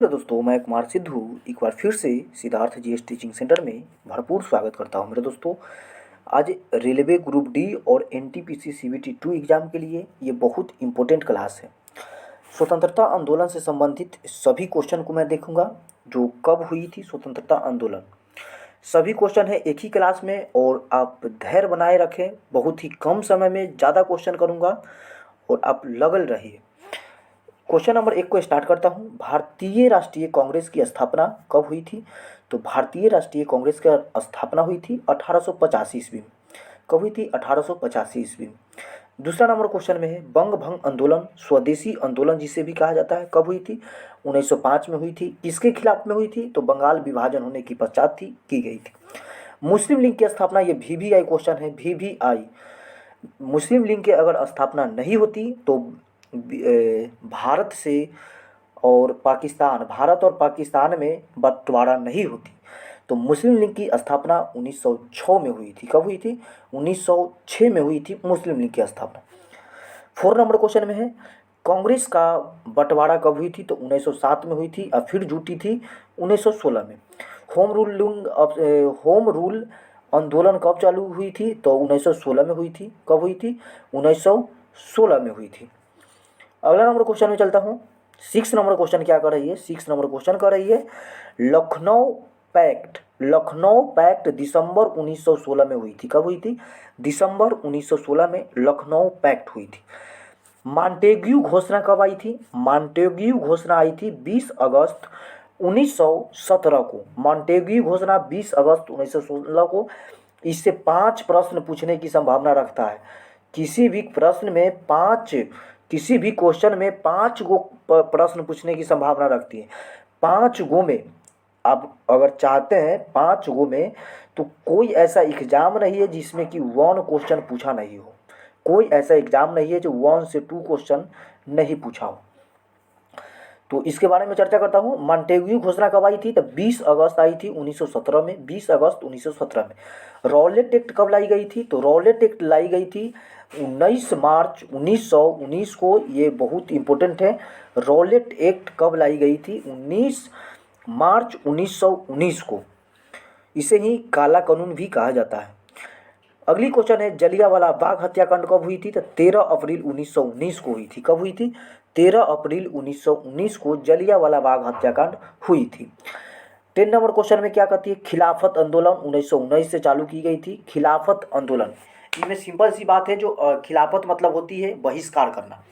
Hello दोस्तों, मैं कुमार सिद्धू एक बार फिर से सिद्धार्थ जीएस टीचिंग सेंटर में भरपूर स्वागत करता हूं। मेरे दोस्तों, आज रेलवे ग्रुप डी और एनटीपीसी सीबीटी 2 एग्ज़ाम के लिए ये बहुत इम्पोर्टेंट क्लास है। स्वतंत्रता आंदोलन से संबंधित सभी क्वेश्चन को मैं देखूंगा, जो कब हुई थी स्वतंत्रता आंदोलन। सभी क्वेश्चन है एक ही क्लास में और आप धैर्य बनाए रखें। बहुत ही कम समय में ज़्यादा क्वेश्चन करूँगा और आप लगल रहिए। क्वेश्चन नंबर 1 को स्टार्ट करता हूँ। भारतीय राष्ट्रीय कांग्रेस की स्थापना कब हुई थी? तो भारतीय राष्ट्रीय कांग्रेस की स्थापना हुई थी 1885 ईस्वी में। कब हुई थी? 1885 ईस्वी में। दूसरा नंबर क्वेश्चन में है बंग भंग आंदोलन, स्वदेशी आंदोलन जिसे भी कहा जाता है, कब हुई थी? 1905 में हुई थी। किसके खिलाफ में हुई थी? तो बंगाल विभाजन होने की पश्चात थी, की गई थी। मुस्लिम लीग की स्थापना, ये VVI क्वेश्चन है, VVI। मुस्लिम लीग की अगर स्थापना नहीं होती तो भारत से और पाकिस्तान, भारत और पाकिस्तान में बंटवारा नहीं होती। तो मुस्लिम लीग की स्थापना 1906 में हुई थी। कब हुई थी? 1906 में हुई थी मुस्लिम लीग की स्थापना। 4 नंबर क्वेश्चन में है कांग्रेस का बंटवारा कब हुई थी? तो 1907 में हुई थी और फिर जुटी थी 1916 में। होम रूल आंदोलन कब चालू हुई थी? तो 1916 में हुई थी। कब हुई थी? 1916 में हुई थी। अगला नंबर क्वेश्चन में चलता हूँ। 6 नंबर क्वेश्चन क्या कर रही है? 6 नंबर क्वेश्चन कर रही है लखनऊ पैक्ट। लखनऊ पैक्ट दिसंबर 1916 में हुई थी। कब हुई थी? दिसंबर 1916 में लखनऊ पैक्ट हुई थी। मॉन्टेग्यू घोषणा कब आई थी? मॉन्टेग्यू घोषणा आई थी 20 अगस्त 1917 को। मॉन्टेग्यू घोषणा 20 अगस्त 1916 को। इससे 5 प्रश्न पूछने की संभावना रखता है। किसी भी प्रश्न में 5, किसी भी क्वेश्चन में 5 गो प्रश्न पूछने की संभावना रखती है। 5 गो में आप अगर चाहते हैं 5 गो में, तो कोई ऐसा एग्जाम नहीं है जिसमें कि 1 क्वेश्चन पूछा नहीं हो। कोई ऐसा एग्जाम नहीं है जो 1 से 2 क्वेश्चन नहीं पूछा हो। तो इसके बारे में चर्चा करता हूँ। मॉन्टेग्यू घोषणा कब आई थी? तो 20 अगस्त आई थी 1917 में। 20 अगस्त 1917 में। रॉलेट एक्ट कब लाई गई थी? तो रॉलेट एक्ट लाई गई थी 19 मार्च 1919 को। ये बहुत इंपॉर्टेंट है। रॉलेट एक्ट कब लाई गई थी? 19 मार्च 1919 को। इसे ही काला कानून भी कहा जाता है। अगली क्वेश्चन है जलियांवाला बाग हत्याकांड कब हुई थी? तो 13 अप्रैल 1919 को हुई थी। कब हुई थी? 13 अप्रैल 1919 को जलियांवाला बाग हत्याकांड हुई थी। 10 नंबर क्वेश्चन में क्या कहती है? खिलाफत आंदोलन 1919 से चालू की गई थी। खिलाफत आंदोलन, इसमें सिंपल सी बात है, जो खिलाफत मतलब होती है बहिष्कार करना।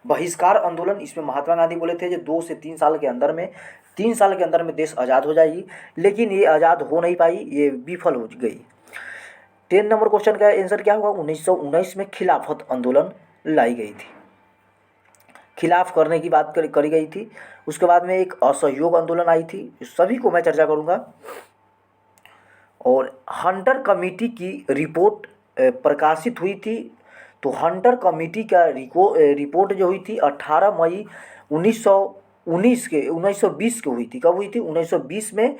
बहिष्कार आंदोलन, इसमें महात्मा गांधी बोले थे जो 2 से 3 साल के अंदर में, 3 साल के अंदर में देश आज़ाद हो जाएगी, लेकिन ये आज़ाद हो नहीं पाई, ये विफल हो गई। 10 नंबर क्वेश्चन का आंसर क्या होगा? 1919 में खिलाफत आंदोलन लाई गई थी, खिलाफ करने की बात करी गई थी। उसके बाद में एक असहयोग आंदोलन आई थी, सभी को मैं चर्चा करूंगा। और हंटर कमेटी की रिपोर्ट प्रकाशित हुई थी। तो हंटर कमेटी का रिपोर्ट जो हुई थी 18 मई 1920 के हुई थी। कब हुई थी? 1920 में।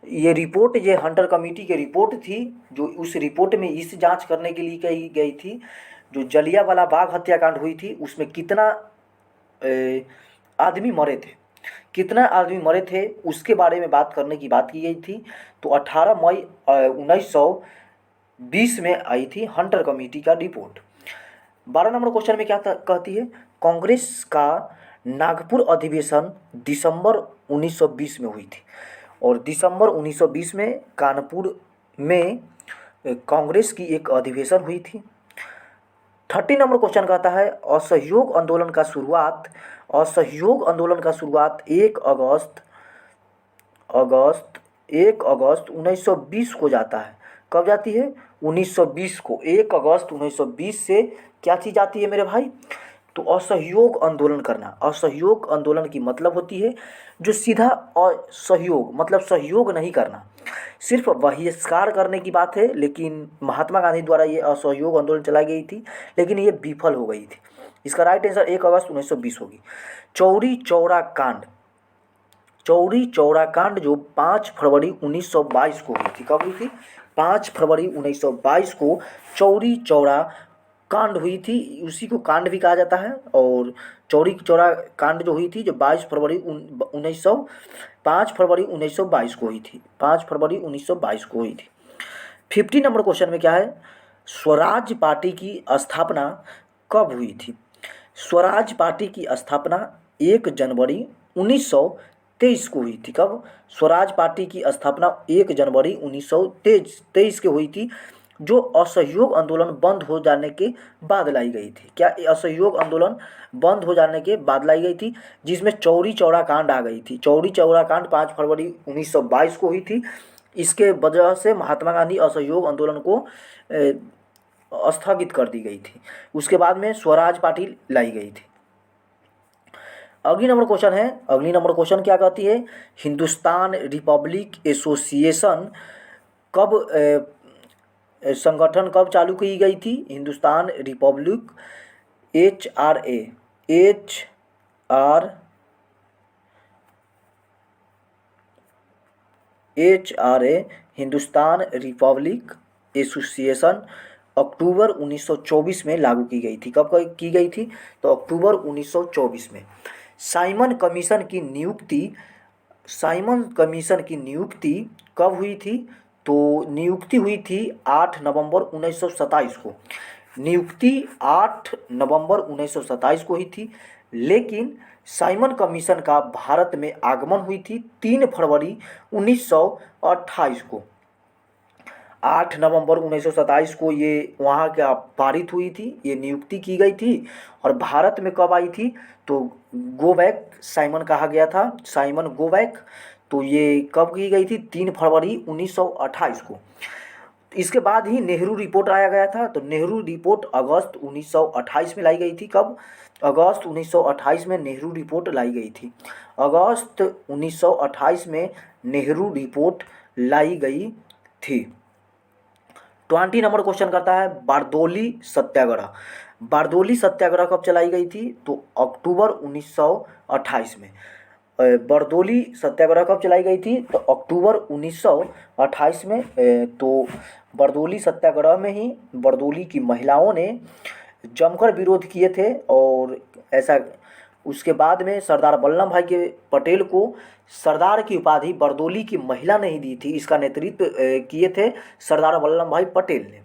ये रिपोर्ट, ये हंटर कमेटी की रिपोर्ट थी, जो उस रिपोर्ट में इस जांच करने के लिए कही गई थी जो जलियांवाला बाग हत्याकांड हुई थी उसमें कितना आदमी मरे थे, कितना आदमी मरे थे उसके बारे में बात करने की बात की गई थी। तो 18 मई 1920 में आई थी हंटर कमेटी का रिपोर्ट। 12 नंबर क्वेश्चन में क्या कहती है? कांग्रेस का नागपुर अधिवेशन दिसंबर 1920 में हुई थी। और दिसंबर 1920 में कानपुर में कांग्रेस की एक अधिवेशन हुई थी। 30 नंबर क्वेश्चन कहता है असहयोग आंदोलन का शुरुआत, असहयोग आंदोलन का शुरुआत 1 अगस्त 1920 को जाता है। कब जाती है? 1920 को। 1 अगस्त 1920 से क्या चीज़ आती है मेरे भाई? तो असहयोग आंदोलन करना। असहयोग आंदोलन की मतलब होती है जो सीधा असहयोग, मतलब सहयोग नहीं करना, सिर्फ बहिष्कार करने की बात है। लेकिन महात्मा गांधी द्वारा ये असहयोग आंदोलन चलाई गई थी, लेकिन ये विफल हो गई थी। इसका राइट आंसर 1 अगस्त 1920 होगी। चौरी चौरा कांड, चौरी चौरा कांड जो 5 फरवरी 1922 को हुई थी। कब हुई थी? 5 फरवरी 1922 को चौरी चौरा कांड हुई थी, उसी को कांड भी कहा जाता है। और चौरी चौरा कांड जो हुई थी, जो 22 फरवरी 1900 5 फरवरी 1922 को हुई थी, 5 फरवरी 1922 को हुई थी। 50 नंबर क्वेश्चन में क्या है, स्वराज पार्टी की स्थापना कब हुई थी? स्वराज पार्टी की स्थापना 1 जनवरी 1923 को हुई थी। कब? स्वराज पार्टी की स्थापना 1 जनवरी 1923 को हुई थी, जो असहयोग आंदोलन बंद हो जाने के बाद लाई गई थी। क्या? असहयोग आंदोलन बंद हो जाने के बाद लाई गई थी, जिसमें चौरी चौरा कांड आ गई थी। चौरी चौरा कांड 5 फरवरी 1922 को हुई थी। इसके वजह से महात्मा गांधी असहयोग आंदोलन को स्थगित कर दी गई थी। उसके बाद में स्वराज पार्टी लाई गई थी। अगली नंबर क्वेश्चन है, अगली नंबर क्वेश्चन क्या कहती है, हिंदुस्तान रिपब्लिक एसोसिएशन कब संगठन कब चालू की गई थी? Hindustan republic HRA Hindustan republic association October 1924 में लागू की गई थी। कब की गई थी? तो अक्टूबर 1924 में। साइमन कमीशन की नियुक्ति कब हुई थी? तो नियुक्ति हुई थी 8 नवंबर 1927 को। नियुक्ति 8 नवंबर 1927 को हुई थी, लेकिन साइमन कमीशन का भारत में आगमन हुई थी 3 फरवरी 1928 को। 8 नवंबर 1927 को ये वहाँ क्या पारित हुई थी, ये नियुक्ति की गई थी। और भारत में कब आई थी? तो गोबैक साइमन कहा गया था, साइमन गोबैक। तो ये कब की गई थी? 3 फरवरी 1928 को। इसके बाद ही नेहरू रिपोर्ट आया गया था। तो नेहरू रिपोर्ट अगस्त 1928 में लाई गई थी। कब? अगस्त 1928 में नेहरू रिपोर्ट लाई गई थी। अगस्त 1928 में नेहरू रिपोर्ट लाई गई थी। 20 नंबर क्वेश्चन करता है, बारदोली सत्याग्रह। बारदोली सत्याग्रह कब चलाई गई थी? तो अक्टूबर 1928 में। बारदोली सत्याग्रह कब चलाई गई थी? तो अक्टूबर 1928 में। तो बारदोली सत्याग्रह में ही बारदोली की महिलाओं ने जमकर विरोध किए थे। और ऐसा उसके बाद में सरदार वल्लभ भाई के पटेल को सरदार की उपाधि बारदोली की महिला ने ही दी थी। इसका नेतृत्व किए थे सरदार वल्लभ भाई पटेल ने।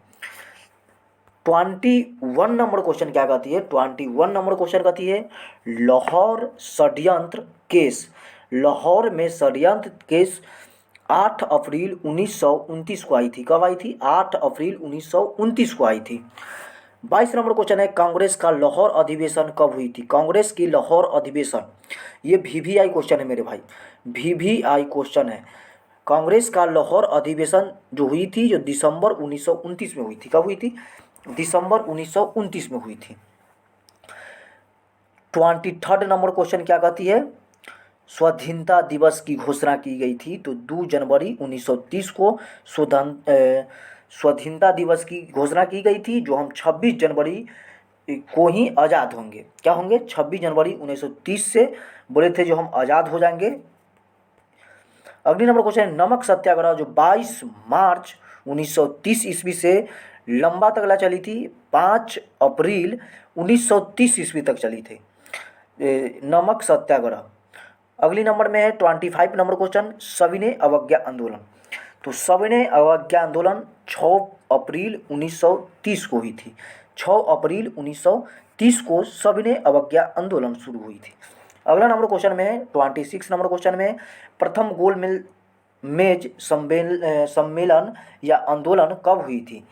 21 नंबर क्वेश्चन क्या कहती है? 21 नंबर क्वेश्चन कहती है, लाहौर षड्यंत्र केस। लाहौर में षड्यंत्र केस 8 अप्रैल 1929 को आई थी। कब आई थी? 8 अप्रैल 1929 को आई थी। 22 नंबर क्वेश्चन है, कांग्रेस का लाहौर अधिवेशन कब हुई थी? कांग्रेस की लाहौर अधिवेशन, ये VVI क्वेश्चन है मेरे भाई, VVI क्वेश्चन है। कांग्रेस का लाहौर अधिवेशन जो हुई थी, जो दिसंबर 1929 में हुई थी। कब हुई थी? दिसंबर 1929 में हुई थी। 23 नंबर क्वेश्चन क्या कहती है, स्वाधीनता दिवस की घोषणा की गई थी। तो 2 जनवरी 1930 को स्वाधीनता दिवस की घोषणा की गई थी, जो हम 26 जनवरी को ही आज़ाद होंगे। क्या होंगे? 26 जनवरी 1930 से बोले थे जो हम आज़ाद हो जाएंगे। अगली नंबर क्वेश्चन है, नमक सत्याग्रह जो 22 मार्च 1930 ईस्वी से लंबा तक चली थी, 5 अप्रैल 1930 ईस्वी तक चली थी नमक सत्याग्रह। अगली नंबर में है 25 नंबर क्वेश्चन, सविनय अवज्ञा आंदोलन। तो सविनय अवज्ञा आंदोलन 6 अप्रैल 1930 को हुई थी। 6 अप्रैल 1930 को सविनय अवज्ञा आंदोलन शुरू हुई थी। अगला नंबर क्वेश्चन में है 26 नंबर क्वेश्चन में, प्रथम गोलमेज सम्मेलन या आंदोलन कब हुई थी?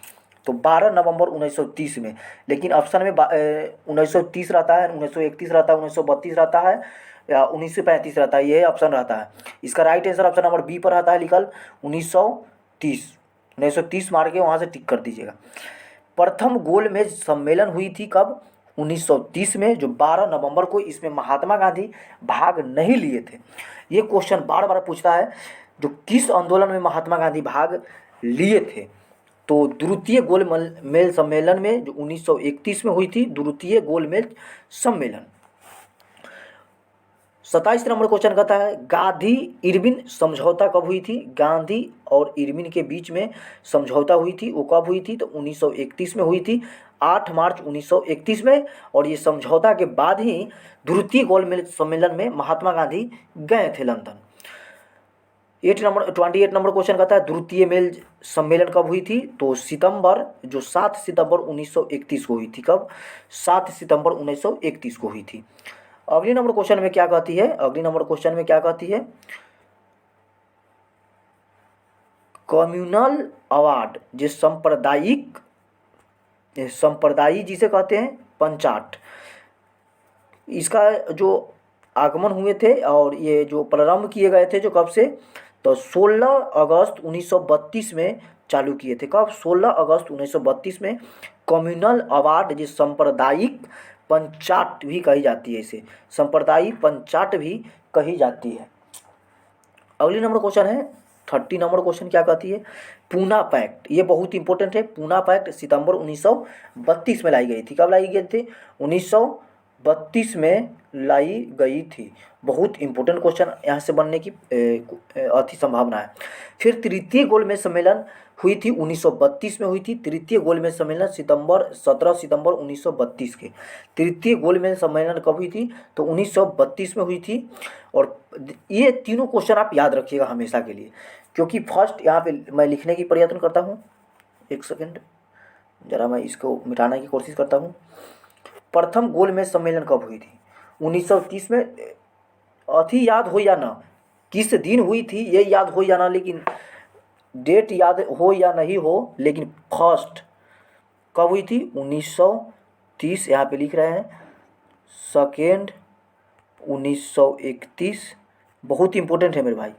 तो 12 नवंबर 1930 में। लेकिन ऑप्शन में 1930 रहता है, 1931 रहता है, 1932 रहता है या 1935 रहता है, ये ऑप्शन रहता है। इसका right answer option number B पर रहता है लिखल 1930। 1930 मार के वहाँ से टिक कर दीजिएगा। प्रथम गोलमेज सम्मेलन हुई थी कब? 1930 में, जो 12 नवंबर को। इसमें महात्मा गांधी भाग नहीं लिए थे। ये क्वेश्चन बार बार पूछता है, जो किस आंदोलन में महात्मा गांधी भाग लिए थे? तो द्वितीय गोलमेज सम्मेलन में, जो 1931 में हुई थी, द्वितीय गोलमेज सम्मेलन। 27 नंबर क्वेश्चन कहता है गांधी इरविन समझौता कब हुई थी। गांधी और इरविन के बीच में समझौता हुई थी, वो कब हुई थी तो 1931 में हुई थी, 8 मार्च 1931 में। और ये समझौता के बाद ही द्वितीय गोलमेज सम्मेलन में महात्मा गांधी गए थे लंदन। 28 नंबर क्वेश्चन कहता है द्वितीय मेल सम्मेलन कब हुई थी तो सितंबर, जो 7 सितंबर 1931 को हुई थी। कब? 7 सितंबर 1931 को हुई थी। अगली नंबर क्वेश्चन में क्या कहती है, अगली नंबर क्वेश्चन में क्या कहती है, कम्युनल अवार्ड जो सांप्रदायिक, संप्रदायी जिसे कहते हैं पंचाट, इसका जो आगमन हुए थे और ये जो प्रारंभ किए गए थे जो कब से तो 16 अगस्त 1932 में चालू किए थे। कब? 16 अगस्त 1932 में कम्युनल अवार्ड जिस सांप्रदायिक पंचाट भी कही जाती है, इसे सांप्रदायिक पंचाट भी कही जाती है। अगली नंबर क्वेश्चन है 30 नंबर क्वेश्चन क्या कहती है, पूना पैक्ट, ये बहुत इंपॉर्टेंट है। पूना पैक्ट सितंबर 1932 में लाई गई थी। कब लाई गई थी? 1932 में लाई गई थी। बहुत इंपॉर्टेंट क्वेश्चन यहाँ से बनने की अति संभावना है। फिर तृतीय गोलमेज सम्मेलन हुई थी 1932 में हुई थी। तृतीय गोलमेज सम्मेलन 17 सितंबर 1932 के। तृतीय गोलमेज सम्मेलन कब हुई थी तो 1932 में हुई थी। और ये तीनों क्वेश्चन आप याद रखिएगा हमेशा के लिए, क्योंकि फर्स्ट यहाँ पे मैं लिखने की प्रयत्न करता हूँ। एक सेकेंड, जरा मैं इसको मिटाने की कोशिश करता हूँ। प्रथम गोलमेज सम्मेलन कब हुई थी? 1930 में। अथी याद हो या ना, किस दिन हुई थी ये याद हो या ना, लेकिन डेट याद हो या नहीं हो, लेकिन फर्स्ट कब हुई थी? 1930 यहाँ पे लिख रहे हैं। सेकेंड 1931, बहुत इंपॉर्टेंट है मेरे भाई।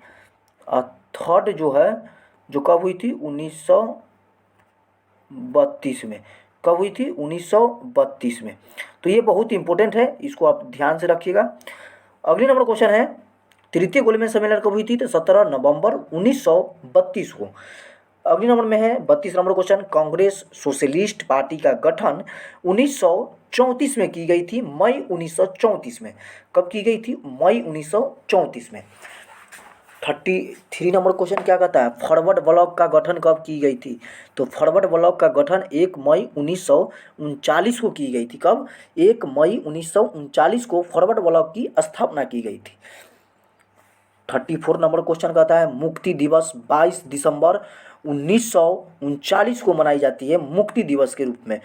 थर्ड जो है जो कब हुई थी 1932 में। कब हुई थी? 1932 में। तो ये बहुत इंपॉर्टेंट है, इसको आप ध्यान से रखिएगा। अगली नंबर क्वेश्चन है तृतीय गोलमेज सम्मेलन कब हुई थी तो 17 नवंबर 1932 को। अगली नंबर में है 32 number question, Congress socialist party का गठन 1934 में की गई थी, मई 1934 में। कब की गई थी? मई 1934 में। 33 नंबर क्वेश्चन क्या कहता है, फॉरवर्ड ब्लॉक का गठन कब की गई थी तो फॉरवर्ड ब्लॉक का गठन 1 मई 1939 को की गई थी। कब? 1 मई 1939 को फॉरवर्ड ब्लॉक की स्थापना की गई थी। 34 नंबर क्वेश्चन कहता है मुक्ति दिवस 22 दिसंबर 1939 को मनाई जाती है मुक्ति दिवस के रूप में।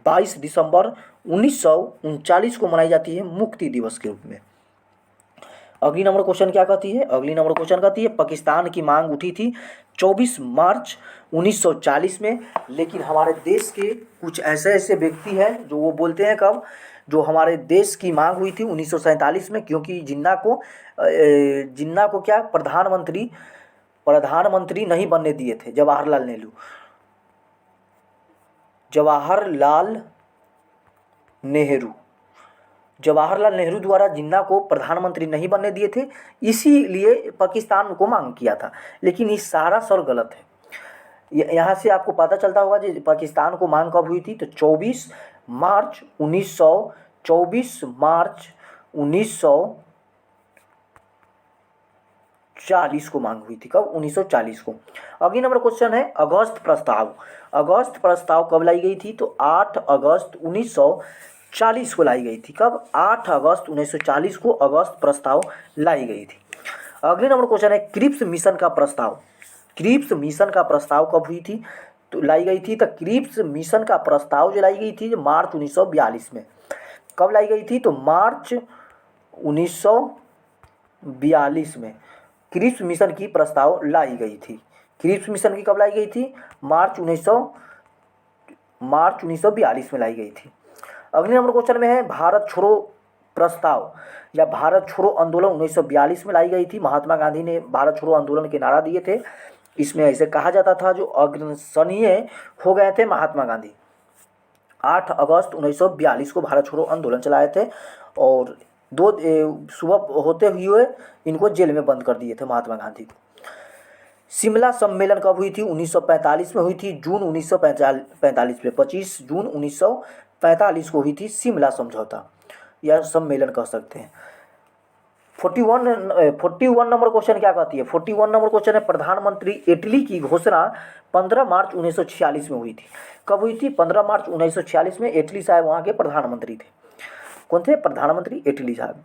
22 दिसंबर 1939 को मनाई जाती है मुक्ति दिवस के रूप में। अगली नंबर क्वेश्चन क्या कहती है, अगली नंबर क्वेश्चन कहती है पाकिस्तान की मांग उठी थी 24 मार्च 1940 में, लेकिन हमारे देश के कुछ ऐसे व्यक्ति हैं जो वो बोलते हैं कब, जो हमारे देश की मांग हुई थी 1947 में, क्योंकि जिन्ना को क्या प्रधानमंत्री नहीं बनने दिए थे जवाहरलाल नेहरू द्वारा जिन्ना को प्रधानमंत्री नहीं बनने दिए थे, इसीलिए पाकिस्तान को मांग किया था। लेकिन ये सारा सर गलत है। यहाँ से आपको पता चलता होगा कि पाकिस्तान को मांग कब हुई थी तो 24 मार्च 1940 को मांग हुई थी। कब? 1940 को। अगली नंबर क्वेश्चन है अगस्त प्रस्ताव। अगस्त प्रस्ताव कब लाई गई थी तो 8 अगस्त 1940 को लाई गई थी। कब? 8 अगस्त 1940 को अगस्त प्रस्ताव लाई गई थी। अगले नंबर क्वेश्चन है क्रिप्स मिशन का प्रस्ताव। क्रिप्स मिशन का प्रस्ताव कब हुई थी तो लाई गई थी तो क्रिप्स मिशन का प्रस्ताव जो लाई गई थी मार्च 1942 में। कब लाई गई थी तो मार्च 1942 में क्रिप्स मिशन की प्रस्ताव लाई गई थी। क्रिप्स मिशन की कब लाई गई थी? मार्च 1942 में लाई गई थी। अगले नंबर क्वेश्चन में है भारत छोड़ो प्रस्ताव या भारत छोड़ो आंदोलन 1942 में लाई गई थी। महात्मा गांधी ने भारत छोड़ो आंदोलन के नारा दिए थे। इसमें ऐसे कहा जाता था जो अग्रसनीय हो गए थे महात्मा गांधी। 8 अगस्त 1942 को भारत छोड़ो आंदोलन चलाए थे और सुबह होते हुए इनको जेल में बंद कर दिए थे महात्मा गांधी को। शिमला सम्मेलन कब हुई थी? 1945 में हुई थी, जून 1945 में। 25 जून 1945 को हुई थी शिमला समझौता या सम्मेलन कह सकते हैं। 41 नंबर क्वेश्चन क्या कहती है? 41 नंबर क्वेश्चन है, प्रधानमंत्री इटली की घोषणा 15 मार्च 1946 में हुई थी। कब हुई थी? 15 मार्च 1946 में। इटली साहब वहाँ के प्रधानमंत्री थे। कौन थे? प्रधानमंत्री इटली साहब।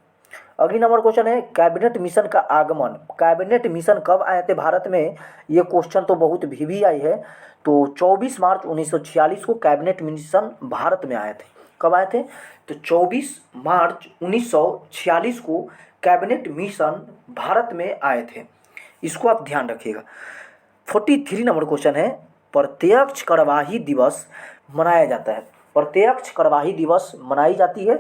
अगली नंबर क्वेश्चन है, कैबिनेट मिशन का आगमन। कैबिनेट मिशन कब आए थे भारत में? ये क्वेश्चन तो बहुत भी आई है। तो 24 मार्च 1946 को कैबिनेट मिशन भारत में आए थे। कब आए थे? तो 24 मार्च 1946 को कैबिनेट मिशन भारत में आए थे। इसको आप ध्यान रखिएगा। 43 नंबर क्वेश्चन है, प्रत्यक्ष कार्यवाही दिवस मनाया जाता है। प्रत्यक्ष कार्यवाही दिवस मनाई जाती है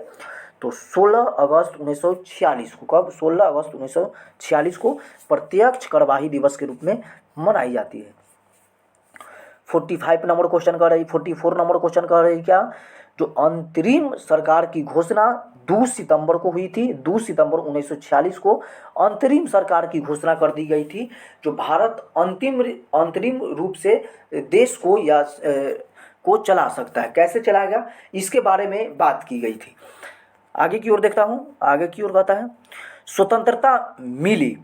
तो 16 अगस्त 1946 को। कब? 16 अगस्त 1946 को प्रत्यक्ष कार्यवाही दिवस के रूप में मनाई जाती है। 45 नंबर क्वेश्चन कर रही 44 नंबर क्वेश्चन कर रही क्या? जो अंतरिम सरकार की घोषणा 2 सितंबर को हुई थी। 2 सितंबर 1946 को अंतरिम सरकार की घोषणा कर दी गई थी, जो भारत अंतरिम रूप से देश को को चला सकता है। कैसे चलाएगा, इसके बारे में बात की गई थी। आगे की ओर देखता हूँ। आगे की ओर कहता है, स्वतंत्रता मिली।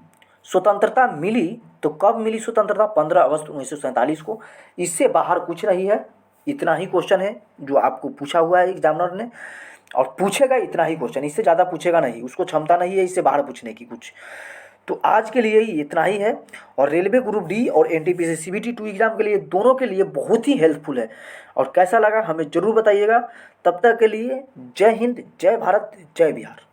स्वतंत्रता मिली तो कब मिली स्वतंत्रता? 15 अगस्त 1947 को। इससे बाहर कुछ नहीं है। इतना ही क्वेश्चन है जो आपको पूछा हुआ है एग्जामिनर ने, और पूछेगा इतना ही क्वेश्चन, इससे ज़्यादा पूछेगा नहीं। उसको क्षमता नहीं है इससे बाहर पूछने की कुछ। तो आज के लिए ही इतना ही है। और रेलवे ग्रुप डी और एनटीपीसी CBT 2 एग्जाम के लिए, दोनों के लिए बहुत ही हेल्पफुल है। और कैसा लगा हमें ज़रूर बताइएगा। तब तक के लिए जय हिंद, जय भारत, जय बिहार।